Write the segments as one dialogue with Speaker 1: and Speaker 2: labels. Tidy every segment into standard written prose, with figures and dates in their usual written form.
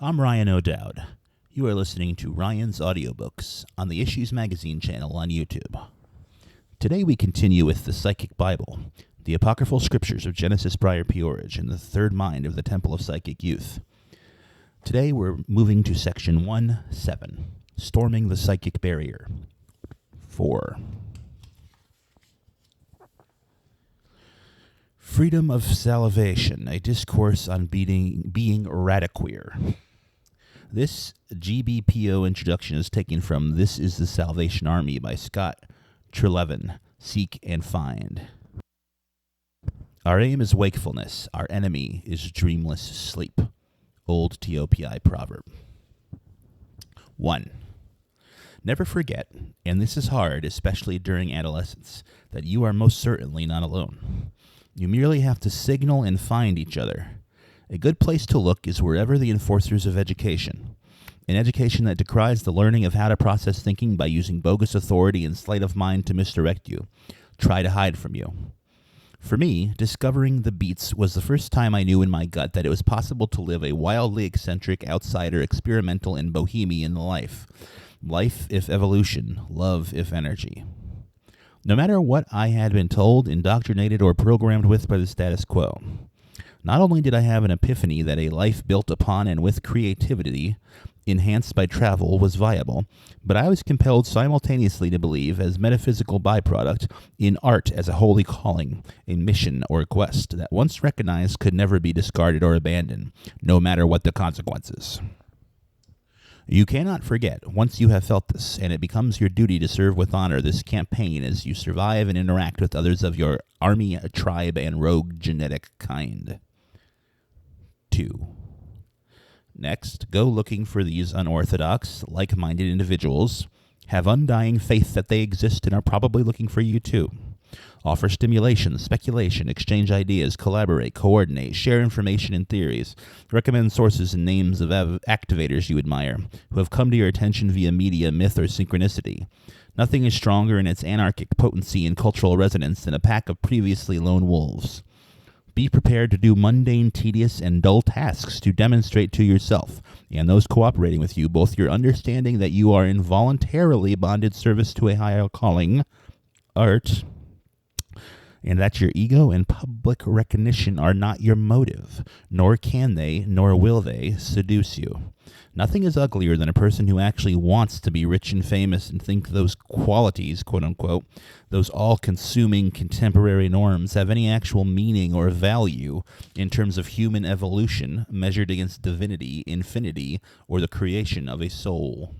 Speaker 1: I'm Ryan O'Doud. You are listening to Ryan's Audiobooks on the Issues Magazine channel on YouTube. Today we continue with the Psychic Bible, the apocryphal scriptures of Genesis P-Orridge and the third mind of the Temple of Psychic Youth. Today we're moving to section 1-7, Storming the Psychic Barrier. 4. Freedom of Salivation, a discourse on being radiqueer. This GBPO introduction is taken from This is the Salvation Army by Scott Trelevin, Seek and Find. Our aim is wakefulness. Our enemy is dreamless sleep. Old TOPI proverb. 1. Never forget, and this is hard, especially during adolescence, that you are most certainly not alone. You merely have to signal and find each other. A good place to look is wherever the enforcers of education, an education that decries the learning of how to process thinking by using bogus authority and sleight of mind to misdirect you, try to hide from you. For me, discovering the beats was the first time I knew in my gut that it was possible to live a wildly eccentric, outsider, experimental, and bohemian life. Life if evolution, love if energy. No matter what I had been told, indoctrinated, or programmed with by the status quo. Not only did I have an epiphany that a life built upon and with creativity, enhanced by travel, was viable, but I was compelled simultaneously to believe, as metaphysical byproduct, in art as a holy calling, a mission or quest that once recognized could never be discarded or abandoned, no matter what the consequences. You cannot forget, once you have felt this, and it becomes your duty to serve with honor this campaign as you survive and interact with others of your army, tribe, and rogue genetic kind. 2. Next, go looking for these unorthodox, like-minded individuals. Have undying faith that they exist and are probably looking for you too. Offer stimulation, speculation, exchange ideas, collaborate, coordinate, share information and theories. Recommend sources and names of activators you admire, who have come to your attention via media, myth, or synchronicity. Nothing is stronger in its anarchic potency and cultural resonance than a pack of previously lone wolves. Be prepared to do mundane, tedious, and dull tasks to demonstrate to yourself, and those cooperating with you, both your understanding that you are involuntarily bonded service to a higher calling, art, and that your ego and public recognition are not your motive, nor can they, nor will they, seduce you. Nothing is uglier than a person who actually wants to be rich and famous and think those qualities, quote-unquote, those all-consuming contemporary norms have any actual meaning or value in terms of human evolution measured against divinity, infinity, or the creation of a soul.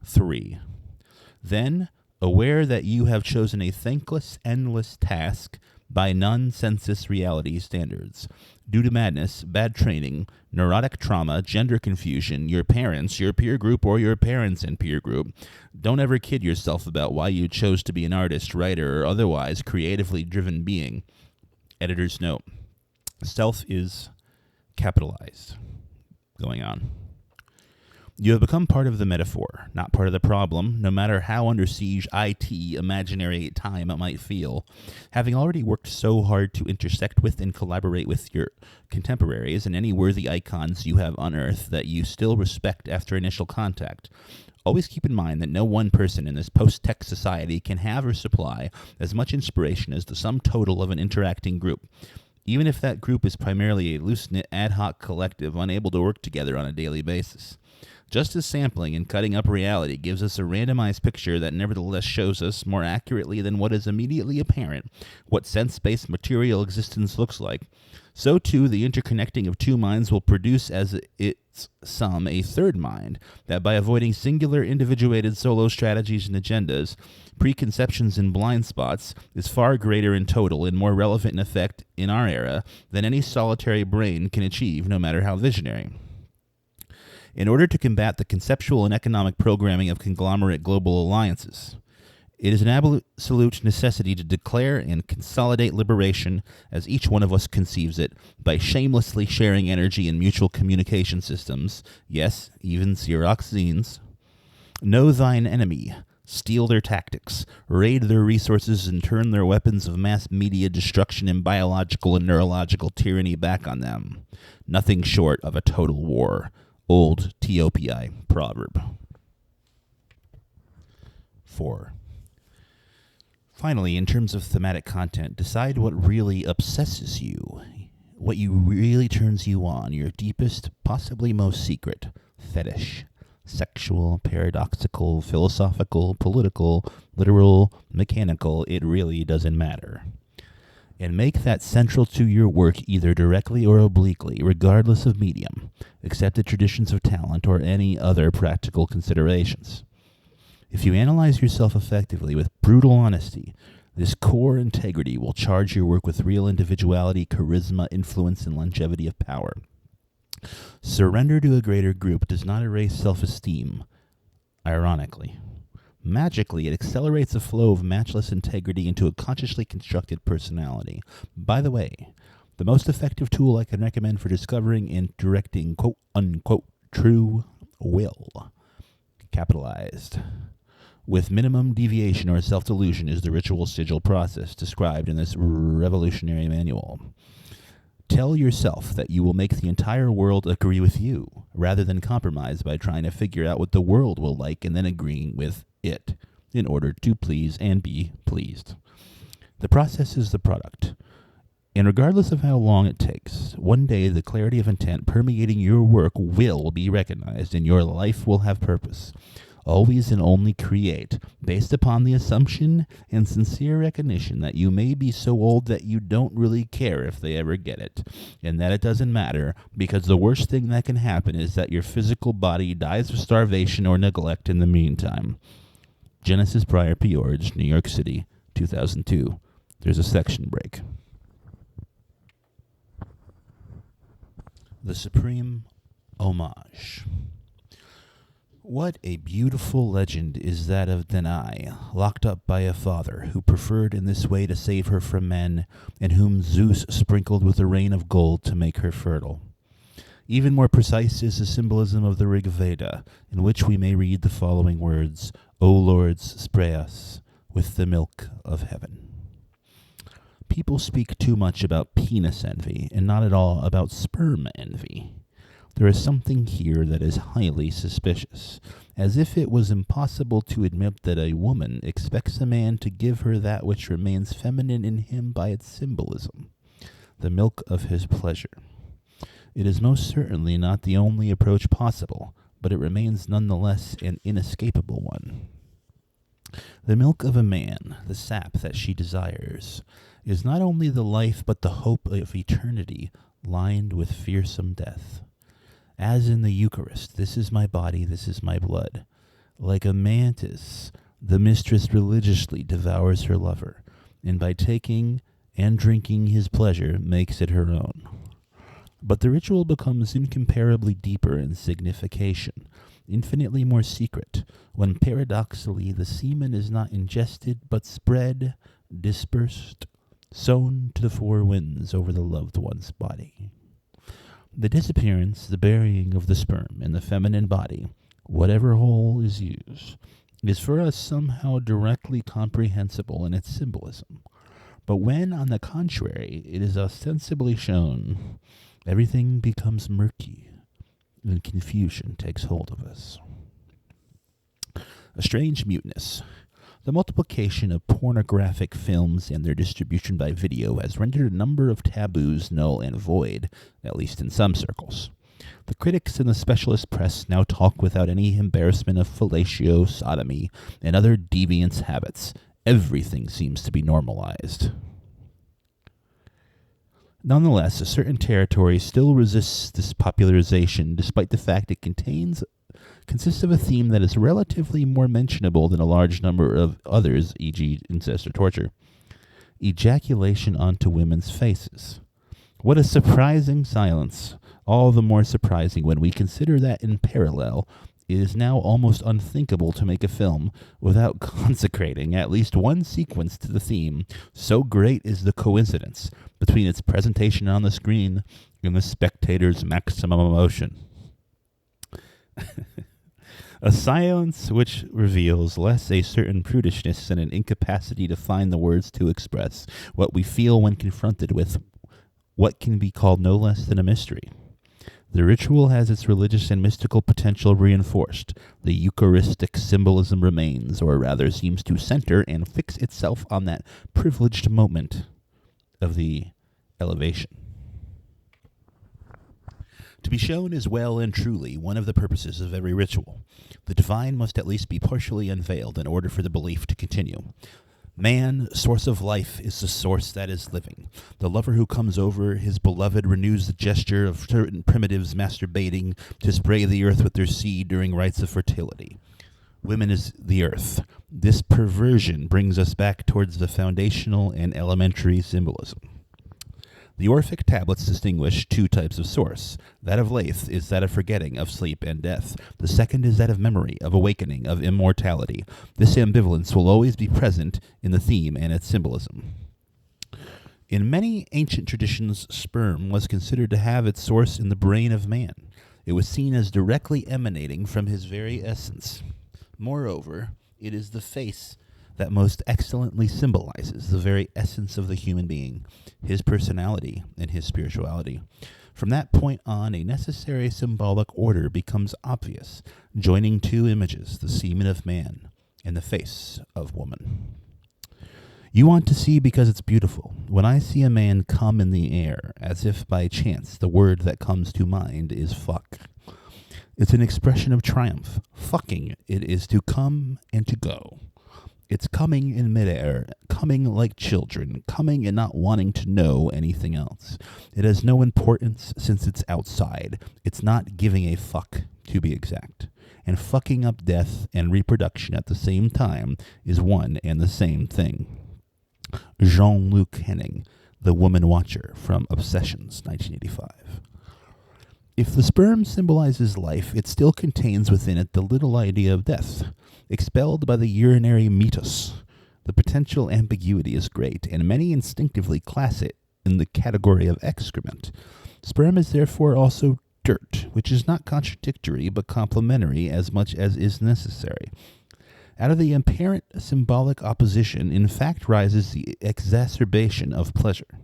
Speaker 1: 3. Then, aware that you have chosen a thankless, endless task by nonsensus reality standards, due to madness, bad training, neurotic trauma, gender confusion, your parents, your peer group, or your parents and peer group. Don't ever kid yourself about why you chose to be an artist, writer, or otherwise creatively driven being. Editor's note. Self is capitalized. Going on. You have become part of the metaphor, not part of the problem, no matter how under siege IT imaginary time it might feel. Having already worked so hard to intersect with and collaborate with your contemporaries and any worthy icons you have unearthed that you still respect after initial contact, always keep in mind that no one person in this post-tech society can have or supply as much inspiration as the sum total of an interacting group, even if that group is primarily a loose-knit ad hoc collective unable to work together on a daily basis. Just as sampling and cutting up reality gives us a randomized picture that nevertheless shows us, more accurately than what is immediately apparent, what sense-based material existence looks like, so too the interconnecting of two minds will produce as its sum a third mind that, by avoiding singular individuated solo strategies and agendas, preconceptions and blind spots, is far greater in total and more relevant in effect in our era than any solitary brain can achieve, no matter how visionary. In order to combat the conceptual and economic programming of conglomerate global alliances, it is an absolute necessity to declare and consolidate liberation as each one of us conceives it by shamelessly sharing energy in mutual communication systems, yes, even Xerox zines. Know thine enemy, steal their tactics, raid their resources, and turn their weapons of mass media destruction and biological and neurological tyranny back on them. Nothing short of a total war. old TOPI proverb. 4. Finally, in terms of thematic content, decide what really obsesses you, what really turns you on, your deepest, possibly most secret fetish. Sexual, paradoxical, philosophical, political, literal, mechanical, it really doesn't matter. And make that central to your work either directly or obliquely, regardless of medium, accepted traditions of talent or any other practical considerations. If you analyze yourself effectively with brutal honesty, this core integrity will charge your work with real individuality, charisma, influence, and longevity of power. Surrender to a greater group does not erase self-esteem, ironically. Magically, it accelerates the flow of matchless integrity into a consciously constructed personality. By the way, the most effective tool I can recommend for discovering and directing quote-unquote true will, capitalized, with minimum deviation or self-delusion is the ritual sigil process described in this revolutionary manual. Tell yourself that you will make the entire world agree with you, rather than compromise by trying to figure out what the world will like and then agreeing with it in order to please and be pleased. The process is the product. And regardless of how long it takes, one day the clarity of intent permeating your work will be recognized and your life will have purpose. Always and only create, based upon the assumption and sincere recognition that you may be so old that you don't really care if they ever get it, and that it doesn't matter, because the worst thing that can happen is that your physical body dies of starvation or neglect in the meantime. Genesis P-Orridge, New York City, 2002. There's a section break. The Supreme Homage. What a beautiful legend is that of Danae, locked up by a father who preferred in this way to save her from men, and whom Zeus sprinkled with a rain of gold to make her fertile. Even more precise is the symbolism of the Rig Veda, in which we may read the following words, O Lords, spray us with the milk of heaven. People speak too much about penis envy, and not at all about sperm envy. There is something here that is highly suspicious, as if it was impossible to admit that a woman expects a man to give her that which remains feminine in him by its symbolism, the milk of his pleasure. It is most certainly not the only approach possible, but it remains nonetheless an inescapable one. The milk of a man, the sap that she desires, is not only the life but the hope of eternity lined with fearsome death. As in the Eucharist, this is my body, this is my blood. Like a mantis, the mistress religiously devours her lover, and by taking and drinking his pleasure makes it her own. But the ritual becomes incomparably deeper in signification, infinitely more secret, when paradoxically the semen is not ingested but spread, dispersed, sown to the four winds over the loved one's body. The disappearance, the burying of the sperm in the feminine body, whatever hole is used, is for us somehow directly comprehensible in its symbolism. But when, on the contrary, it is ostensibly shown, everything becomes murky, and confusion takes hold of us. A strange muteness. The multiplication of pornographic films and their distribution by video has rendered a number of taboos null and void, at least in some circles. The critics and the specialist press now talk without any embarrassment of fellatio, sodomy, and other deviance habits. Everything seems to be normalized. Nonetheless, a certain territory still resists this popularization, despite the fact it consists of a theme that is relatively more mentionable than a large number of others, e.g. incest or torture. Ejaculation onto women's faces. What a surprising silence, all the more surprising when we consider that in parallel, it is now almost unthinkable to make a film without consecrating at least one sequence to the theme, so great is the coincidence between its presentation on the screen and the spectator's maximum emotion. A silence which reveals less a certain prudishness and an incapacity to find the words to express what we feel when confronted with what can be called no less than a mystery. The ritual has its religious and mystical potential reinforced. The Eucharistic symbolism remains, or rather seems to center and fix itself on that privileged moment of the elevation. To be shown is well and truly one of the purposes of every ritual. The divine must at least be partially unveiled in order for the belief to continue. Man, source of life, is the source that is living. The lover who comes over his beloved renews the gesture of certain primitives masturbating to spray the earth with their seed during rites of fertility. Women is the earth. This perversion brings us back towards the foundational and elementary symbolism. The Orphic tablets distinguish two types of source. That of Lath is that of forgetting, of sleep and death. The second is that of memory, of awakening, of immortality. This ambivalence will always be present in the theme and its symbolism. In many ancient traditions, sperm was considered to have its source in the brain of man. It was seen as directly emanating from his very essence. Moreover, it is the face that most excellently symbolizes the very essence of the human being, his personality and his spirituality. From that point on, a necessary symbolic order becomes obvious, joining two images, the semen of man and the face of woman. You want to see because it's beautiful. When I see a man come in the air, as if by chance, the word that comes to mind is fuck. It's an expression of triumph. Fucking it is to come and to go. It's coming in midair, coming like children, coming and not wanting to know anything else. It has no importance since it's outside. It's not giving a fuck, to be exact. And fucking up death and reproduction at the same time is one and the same thing. Jean-Luc Henning, The Woman Watcher, from Obsessions, 1985. If the sperm symbolizes life, it still contains within it the little idea of death, expelled by the urinary meatus. The potential ambiguity is great, and many instinctively class it in the category of excrement. Sperm is therefore also dirt, which is not contradictory but complementary as much as is necessary. Out of the apparent symbolic opposition, in fact, rises the exacerbation of pleasure.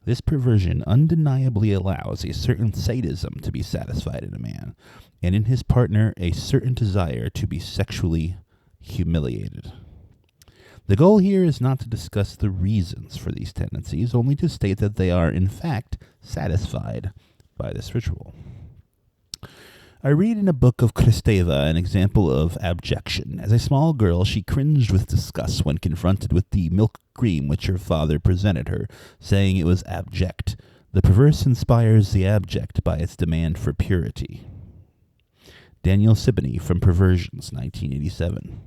Speaker 1: This perversion undeniably allows a certain sadism to be satisfied in a man, and in his partner a certain desire to be sexually humiliated. The goal here is not to discuss the reasons for these tendencies, only to state that they are, in fact, satisfied by this ritual. I read in a book of Kristeva an example of abjection. As a small girl, she cringed with disgust when confronted with the milk cream which her father presented her, saying it was abject. The perverse inspires the abject by its demand for purity. Daniel Siboney from Perversions, 1987.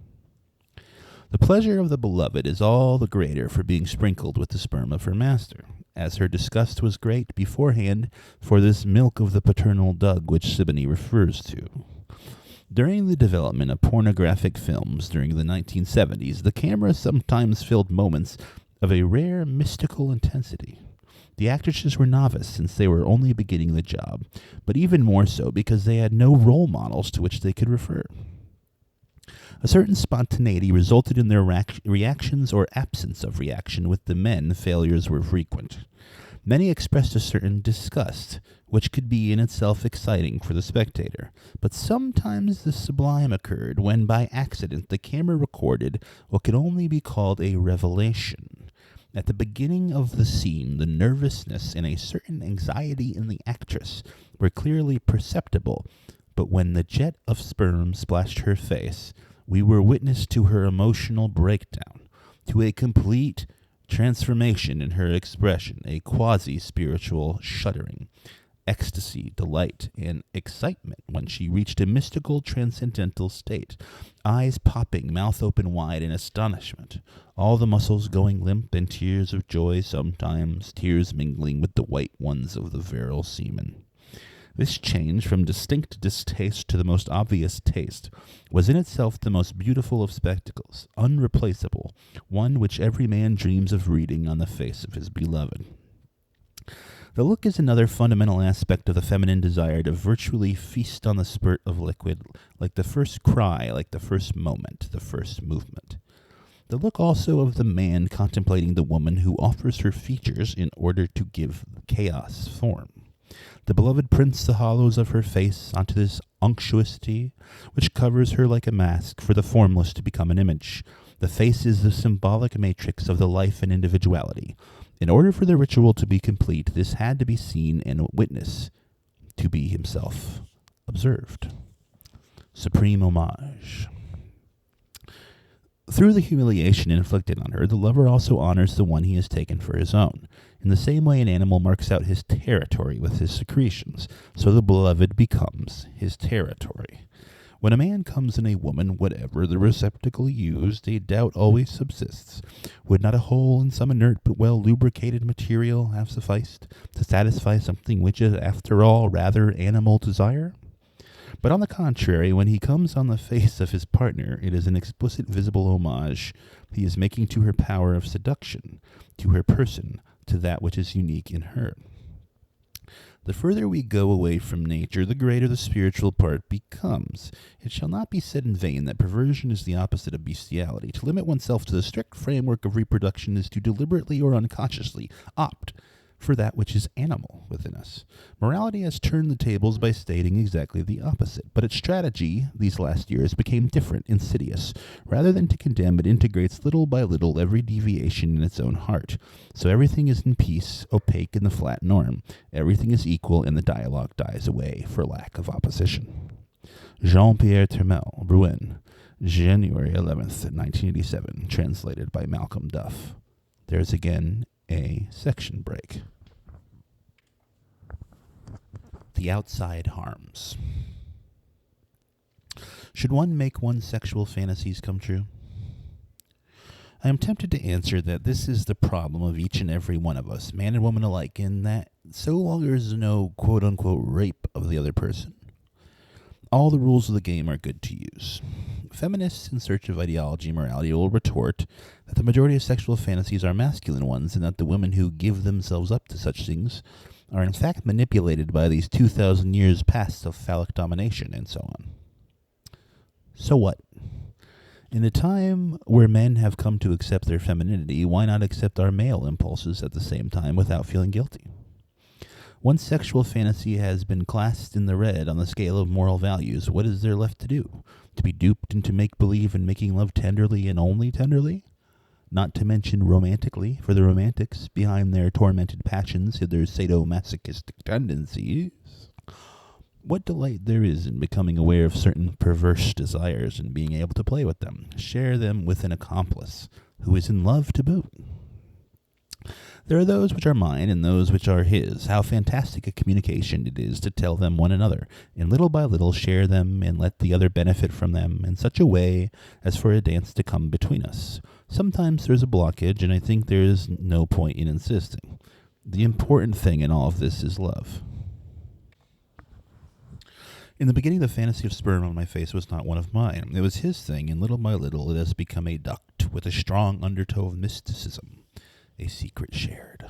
Speaker 1: The pleasure of the beloved is all the greater for being sprinkled with the sperm of her master, as her disgust was great beforehand for this milk of the paternal dug which Siboney refers to. During the development of pornographic films during the 1970s, the camera sometimes filmed moments of a rare mystical intensity. The actresses were novice since they were only beginning the job, but even more so because they had no role models to which they could refer. A certain spontaneity resulted in their reactions or absence of reaction. With the men, failures were frequent. Many expressed a certain disgust, which could be in itself exciting for the spectator. But sometimes the sublime occurred when, by accident, the camera recorded what could only be called a revelation. At the beginning of the scene, the nervousness and a certain anxiety in the actress were clearly perceptible, but when the jet of sperm splashed her face, we were witness to her emotional breakdown, to a complete transformation in her expression, a quasi-spiritual shuddering, ecstasy, delight, and excitement when she reached a mystical, transcendental state, eyes popping, mouth open wide in astonishment, all the muscles going limp, and tears of joy sometimes, tears mingling with the white ones of the virile semen. This change from distinct distaste to the most obvious taste was in itself the most beautiful of spectacles, unreplaceable, one which every man dreams of reading on the face of his beloved. The look is another fundamental aspect of the feminine desire to virtually feast on the spurt of liquid, like the first cry, like the first moment, the first movement. The look also of the man contemplating the woman who offers her features in order to give chaos form. The beloved prints the hollows of her face onto this unctuosity, which covers her like a mask for the formless to become an image. The face is the symbolic matrix of the life and individuality. In order for the ritual to be complete, this had to be seen and witnessed, to be himself observed. Supreme homage. Through the humiliation inflicted on her, the lover also honors the one he has taken for his own. In the same way an animal marks out his territory with his secretions, so the beloved becomes his territory. When a man comes in a woman, whatever the receptacle used, a doubt always subsists. Would not a hole in some inert but well-lubricated material have sufficed to satisfy something which is, after all, rather animal desire? But on the contrary, when he comes on the face of his partner, it is an explicit visible homage he is making to her power of seduction, to her person, to that which is unique in her. The further we go away from nature, the greater the spiritual part becomes. It shall not be said in vain that perversion is the opposite of bestiality. To limit oneself to the strict framework of reproduction is to deliberately or unconsciously opt for that which is animal within us. Morality has turned the tables by stating exactly the opposite, but its strategy these last years became different, insidious. Rather than to condemn, it integrates little by little every deviation in its own heart. So everything is in peace, opaque in the flat norm. Everything is equal, and the dialogue dies away for lack of opposition. Jean-Pierre Termel, Rouen, January 11th, 1987, translated by Malcolm Duff. There's again a section break. The outside harms. Should one make one's sexual fantasies come true? I am tempted to answer that this is the problem of each and every one of us, man and woman alike, in that so long as there is no quote-unquote rape of the other person, all the rules of the game are good to use. Feminists in search of ideology and morality will retort that the majority of sexual fantasies are masculine ones, and that the women who give themselves up to such things are in fact manipulated by these 2,000 years past of phallic domination, and so on. So what? In a time where men have come to accept their femininity, why not accept our male impulses at the same time without feeling guilty? Once sexual fantasy has been classed in the red on the scale of moral values, what is there left to do? To be duped into make-believe and making love tenderly and only tenderly? Not to mention romantically, for the romantics, behind their tormented passions, hid their sadomasochistic tendencies. What delight there is in becoming aware of certain perverse desires and being able to play with them, share them with an accomplice who is in love to boot. There are those which are mine and those which are his. How fantastic a communication it is to tell them one another, and little by little share them and let the other benefit from them in such a way as for a dance to come between us. Sometimes there's a blockage, and I think there is no point in insisting. The important thing in all of this is love. In the beginning, the fantasy of sperm on my face was not one of mine. It was his thing, and little by little it has become a duct with a strong undertow of mysticism. A secret shared.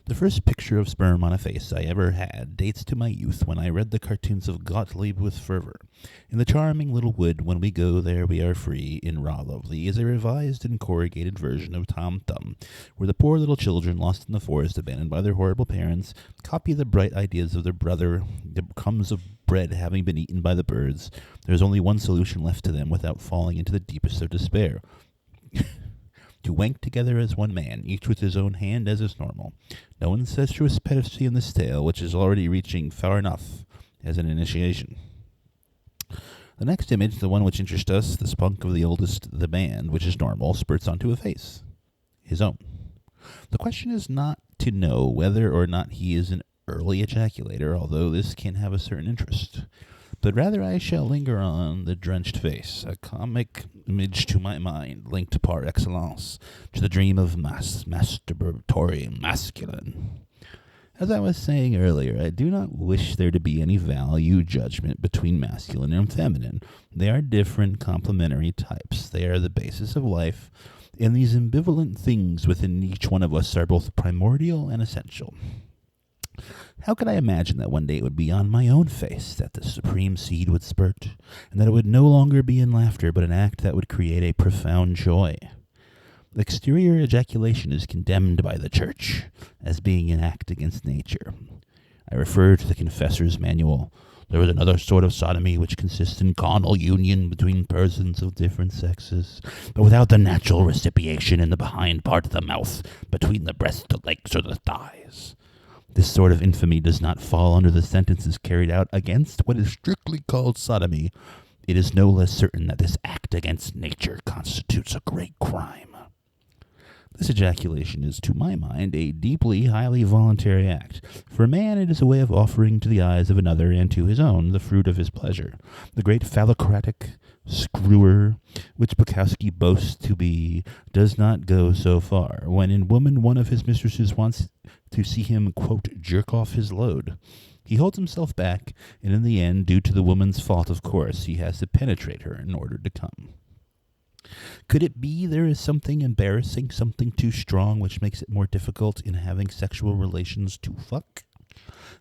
Speaker 1: The first picture of sperm on a face I ever had dates to my youth when I read the cartoons of Gottlieb with fervor. In the charming little wood, when we go there we are free, in Raw Lovely, is a revised and corrugated version of Tom Thumb, where the poor little children lost in the forest, abandoned by their horrible parents, copy the bright ideas of their brother, the crumbs of bread having been eaten by the birds. There is only one solution left to them without falling into the deepest of despair. To wank together as one man, each with his own hand as is normal. No incestuous pedigree in this tale, which is already reaching far enough as an initiation. The next image, the one which interests us, the spunk of the oldest, the band, which is normal, spurts onto a face. His own. The question is not to know whether or not he is an early ejaculator, although this can have a certain interest. But rather I shall linger on the drenched face, a comic image to my mind, linked par excellence to the dream of masturbatory masculine. As I was saying earlier, I do not wish there to be any value judgment between masculine and feminine. They are different complementary types. They are the basis of life, and these ambivalent things within each one of us are both primordial and essential. How could I imagine that one day it would be on my own face that the supreme seed would spurt, and that it would no longer be in laughter, but an act that would create a profound joy? Exterior ejaculation is condemned by the church as being an act against nature. I refer to the Confessor's Manual. There is another sort of sodomy which consists in carnal union between persons of different sexes, but without the natural recipiation in the behind part of the mouth, between the breast, the legs, or the thighs. This sort of infamy does not fall under the sentences carried out against what is strictly called sodomy. It is no less certain that this act against nature constitutes a great crime. This ejaculation is, to my mind, a deeply, highly voluntary act. For a man, it is a way of offering to the eyes of another and to his own the fruit of his pleasure. The great phallocratic screwer, which Bukowski boasts to be, does not go so far. When in woman one of his mistresses wants to see him, quote, jerk off his load, he holds himself back, and in the end, due to the woman's fault, of course, he has to penetrate her in order to come. Could it be there is something embarrassing, something too strong, which makes it more difficult in having sexual relations to fuck?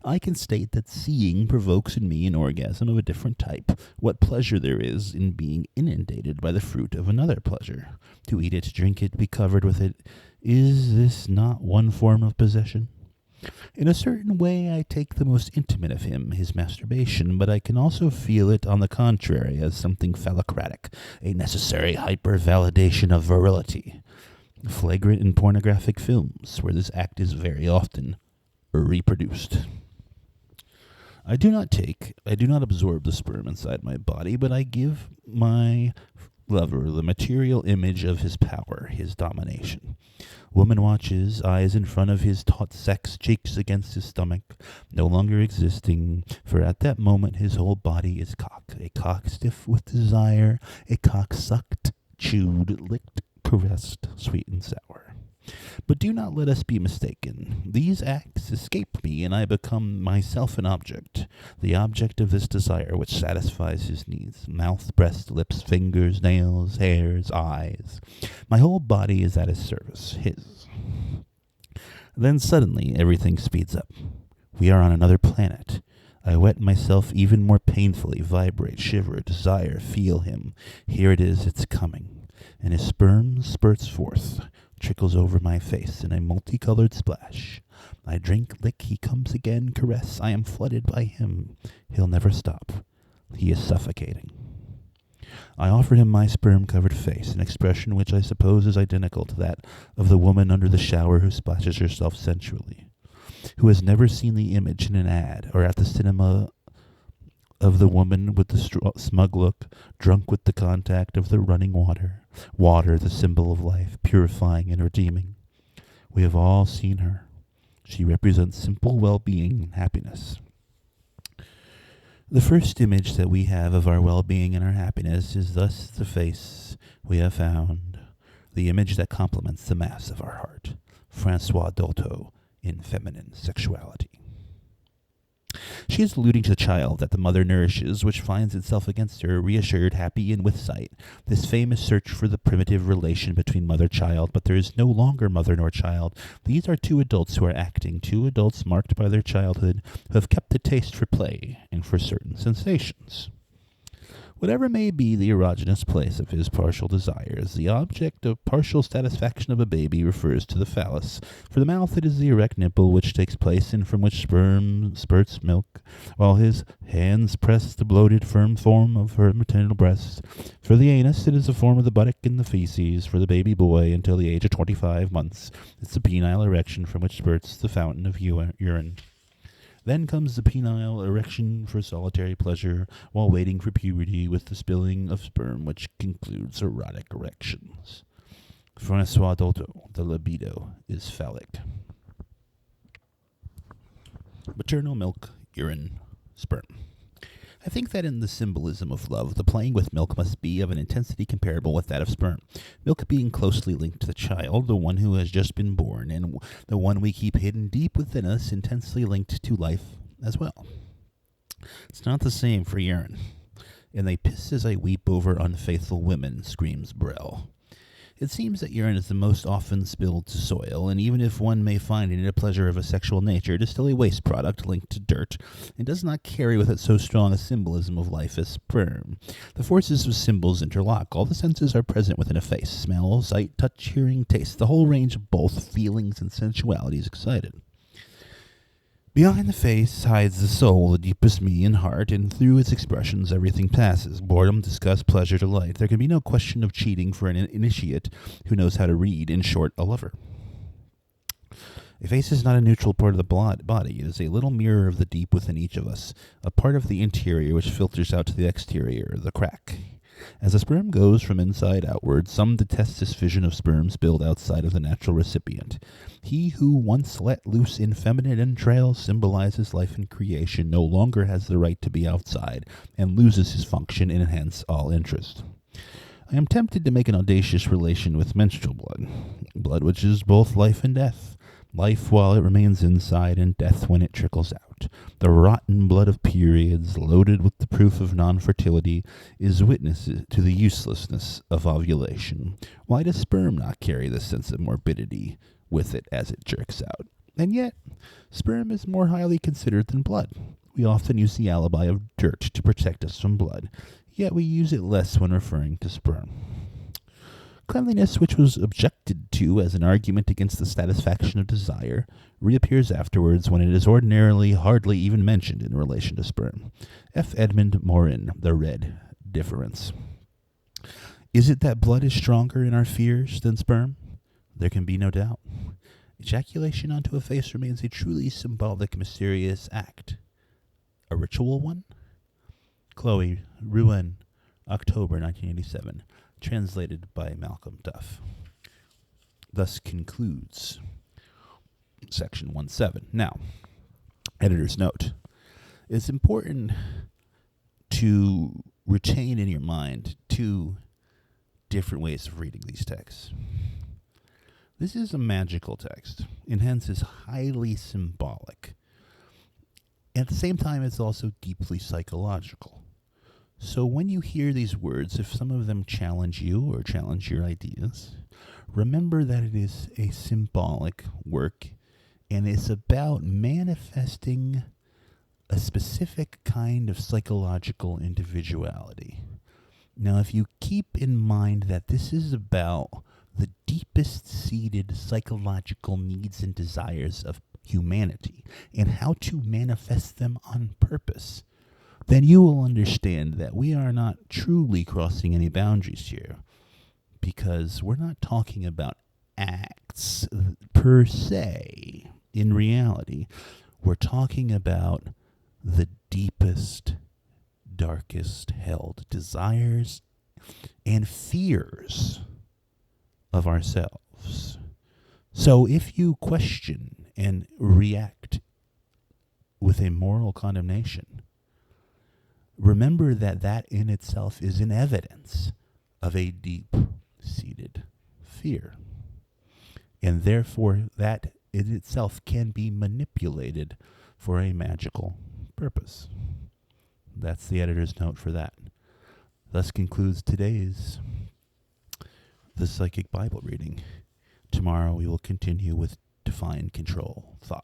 Speaker 1: I can state that seeing provokes in me an orgasm of a different type. What pleasure there is in being inundated by the fruit of another pleasure. To eat it, drink it, be covered with it. Is this not one form of possession? In a certain way, I take the most intimate of him, his masturbation, but I can also feel it, on the contrary, as something phallocratic, a necessary hyper-validation of virility, flagrant in pornographic films, where this act is very often reproduced. I do not absorb the sperm inside my body, but I give my lover the material image of his power, his domination. Woman watches, eyes in front of his taut sex, cheeks against his stomach, no longer existing, for at that moment his whole body is cock, a cock stiff with desire, a cock sucked, chewed, licked, caressed, sweet and sour. But do not let us be mistaken. These acts escape me, and I become myself an object, the object of this desire which satisfies his needs. Mouth, breast, lips, fingers, nails, hairs, eyes. My whole body is at his service, his. Then suddenly everything speeds up. We are on another planet. I wet myself even more painfully, vibrate, shiver, desire, feel him. Here it is, it's coming. And his sperm spurts forth, trickles over my face in a multicolored splash. I drink, lick, he comes again, caress. I am flooded by him. He'll never stop. He is suffocating. I offer him my sperm-covered face, an expression which I suppose is identical to that of the woman under the shower who splashes herself sensually, who has never seen the image in an ad or at the cinema of the woman with the smug look, drunk with the contact of the running water. Water, the symbol of life, purifying and redeeming. We have all seen her. She represents simple well-being and happiness. The first image that we have of our well-being and our happiness is thus the face we have found, the image that complements the mass of our heart. Francois Dolto in Feminine Sexuality. She is alluding to the child that the mother nourishes, which finds itself against her, reassured, happy, and with sight. This famous search for the primitive relation between mother-child, but there is no longer mother nor child. These are two adults who are acting, two adults marked by their childhood, who have kept a taste for play and for certain sensations. Whatever may be the erogenous place of his partial desires, the object of partial satisfaction of a baby refers to the phallus. For the mouth it is the erect nipple which takes place and from which sperm spurts milk, while his hands press the bloated firm form of her maternal breast. For the anus it is the form of the buttock in the feces. For the baby boy, until the age of 25 months, it's the penile erection from which spurts the fountain of urine. Then comes the penile erection for solitary pleasure, while waiting for puberty with the spilling of sperm, which concludes erotic erections. Francois Dolto, the libido is phallic. Maternal milk, urine, sperm. I think that in the symbolism of love, the playing with milk must be of an intensity comparable with that of sperm. Milk being closely linked to the child, the one who has just been born, and the one we keep hidden deep within us, intensely linked to life as well. It's not the same for urine. And they piss as I weep over unfaithful women, screams Brel. It seems that urine is the most often spilled to soil, and even if one may find in it a pleasure of a sexual nature, it is still a waste product linked to dirt, and does not carry with it so strong a symbolism of life as sperm. The forces of symbols interlock. All the senses are present within a face. Smell, sight, touch, hearing, taste. The whole range of both feelings and sensuality is excited. Behind the face hides the soul, the deepest me and heart, and through its expressions everything passes. Boredom, disgust, pleasure, delight. There can be no question of cheating for an initiate who knows how to read, in short, a lover. A face is not a neutral part of the body. It is a little mirror of the deep within each of us, a part of the interior which filters out to the exterior, the crack. As the sperm goes from inside outward, some detest this vision of sperm spilled outside of the natural recipient. He who once let loose in feminine entrails symbolizes life and creation no longer has the right to be outside, and loses his function and hence all interest. I am tempted to make an audacious relation with menstrual blood which is both life and death. Life while it remains inside, and death when it trickles out. The rotten blood of periods, loaded with the proof of non-fertility, is witness to the uselessness of ovulation. Why does sperm not carry this sense of morbidity with it as it jerks out? And yet, sperm is more highly considered than blood. We often use the alibi of dirt to protect us from blood, yet we use it less when referring to sperm. Cleanliness, which was objected to as an argument against the satisfaction of desire, reappears afterwards when it is ordinarily hardly even mentioned in relation to sperm. F. Edmund Morin, The Red Difference. Is it that blood is stronger in our fears than sperm? There can be no doubt. Ejaculation onto a face remains a truly symbolic, mysterious act. A ritual one? Chloe, Rouen, October 1987. Translated by Malcolm Duff. Thus concludes section 1.7. Now, editor's note. It's important to retain in your mind two different ways of reading these texts. This is a magical text, and hence is highly symbolic. At the same time, it's also deeply psychological. So when you hear these words, if some of them challenge you or challenge your ideas, remember that it is a symbolic work, and it's about manifesting a specific kind of psychological individuality. Now, if you keep in mind that this is about the deepest seated psychological needs and desires of humanity and how to manifest them on purpose, then you will understand that we are not truly crossing any boundaries here, because we're not talking about acts per se. In reality, we're talking about the deepest, darkest held desires and fears of ourselves. So if you question and react with a moral condemnation, remember that that in itself is an evidence of a deep-seated fear. And therefore, that in itself can be manipulated for a magical purpose. That's the editor's note for that. Thus concludes today's The Psychic Bible reading. Tomorrow we will continue with Divine Control 5.